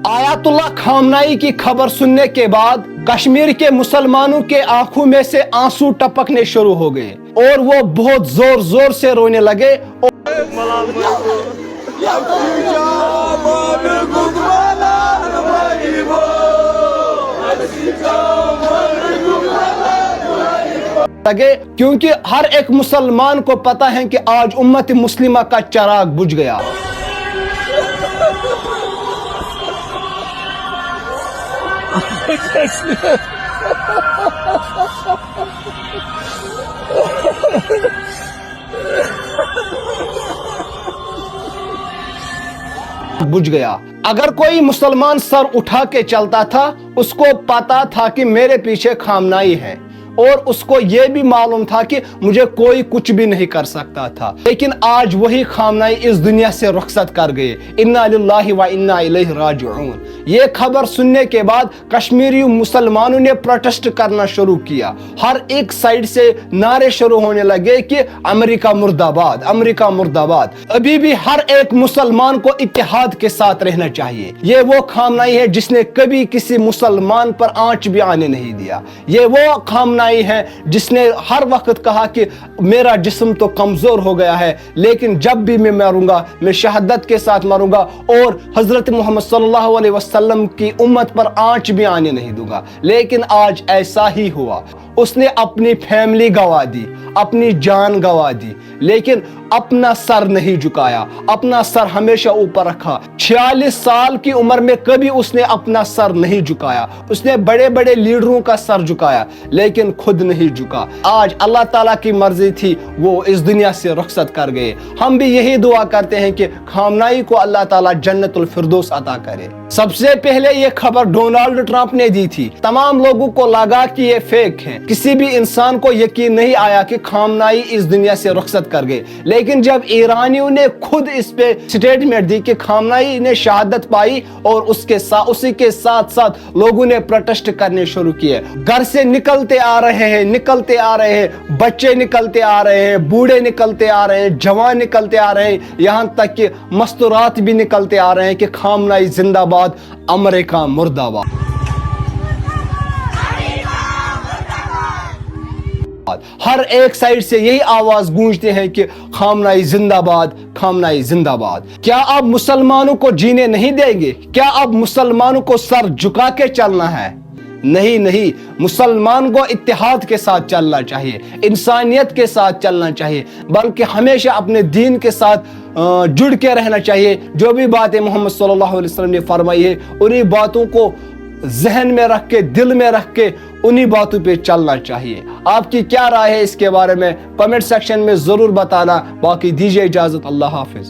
Ayatollah खामनाई की खबर सुनने के बाद कश्मीर के मुसलमानों के आंखों में से आंसू टपकने शुरू हो गए और वो बहुत जोर जोर से रोने लगे क्योंकि हर एक मुसलमान को पता है कि आज उम्मत मुस्लिमा का चिराग बुझ गया। बुझ गया। अगर कोई मुसलमान सर उठा के चलता था उसको पता था कि मेरे पीछे खामनाई है और उसको यह भी मालूम था कि मुझे कोई कुछ भी नहीं कर सकता था। लेकिन आज वही खामनाई इस दुनिया से रुखसत कर गए। इन्ना लिल्लाहि व इन्ना इलैहि राजिऊन। ये खबर सुनने के बाद कश्मीरी मुसलमानों ने प्रोटेस्ट करना शुरू किया। हर एक साइड से नारे शुरू होने लगे कि अमेरिका मुर्दाबाद, अमेरिका मुर्दाबाद। अभी भी हर एक मुसलमान को इत्तेहाद के साथ रहना चाहिए। ये वो खामनाई है जिसने कभी किसी मुसलमान पर आंच भी आने नहीं दिया। ये वो खामनाई है जिसने हर वक्त कहा कि मेरा जिस्म तो कमजोर हो गया है लेकिन जब भी मैं मरूंगा मैं शहादत के साथ मरूंगा और हजरत मोहम्मद सल्लल्लाहु अलैहि वसल्लम की उम्मत पर आंच भी आने नहीं दूंगा। लेकिन आज ऐसा ही हुआ। उसने अपनी फैमिली गवा दी, अपनी जान गवा दी, लेकिन अपना सर नहीं झुकाया। अपना सर हमेशा ऊपर रखा। 46 साल की उम्र में कभी उसने अपना सर नहीं झुकाया। उसने बड़े बड़े लीडरों का सर झुकाया लेकिन खुद नहीं झुका। आज अल्लाह ताला की मर्जी थी, वो इस दुनिया से रुखसत कर गए। हम भी यही दुआ करते हैं कि खामनाई को अल्लाह ताला जन्नतुल फिरदौस अता करे। सबसे पहले ये खबर डोनाल्ड ट्रंप ने दी थी। तमाम लोगों को लगा कि ये फेक है। किसी भी इंसान को यकीन नहीं आया कि खामनाई इस दुनिया से रुखसत कर गए। लेकिन जब ईरानियों ने खुद इस पे स्टेटमेंट दी कि खामनाई ने शहादत पाई और उसी के साथ साथ लोगों ने प्रोटेस्ट करने शुरू किए। घर से निकलते आ रहे हैं, बच्चे निकलते आ रहे हैं, बूढ़े निकलते आ रहे हैं, जवान निकलते आ रहे हैं, यहाँ तक कि मस्तूरात भी निकलते आ रहे हैं कि खामनाई जिंदाबाद, अमेरिका मुर्दाबाद। हर एक साइड से यही आवाज गूंजते हैं कि खामनाई जिंदाबाद, खामनाई जिंदाबाद। क्या अब मुसलमानों को जीने नहीं देंगे? क्या अब मुसलमानों को सर झुका के चलना है? नहीं नहीं, मुसलमान को इत्तेहाद के साथ चलना चाहिए, इंसानियत के साथ चलना चाहिए, बल्कि हमेशा अपने दीन के साथ जुड़ के रहना चाहिए। जो भी बातें मोहम्मद सल्लल्लाहु अलैहि वसल्लम ने फरमाई है उन्हीं बातों को जहन में रख के, दिल में रख के उन्हीं बातों पे चलना चाहिए। आपकी क्या राय है इसके बारे में कमेंट सेक्शन में जरूर बताना। बाकी दीजिए इजाजत। अल्लाह हाफिज।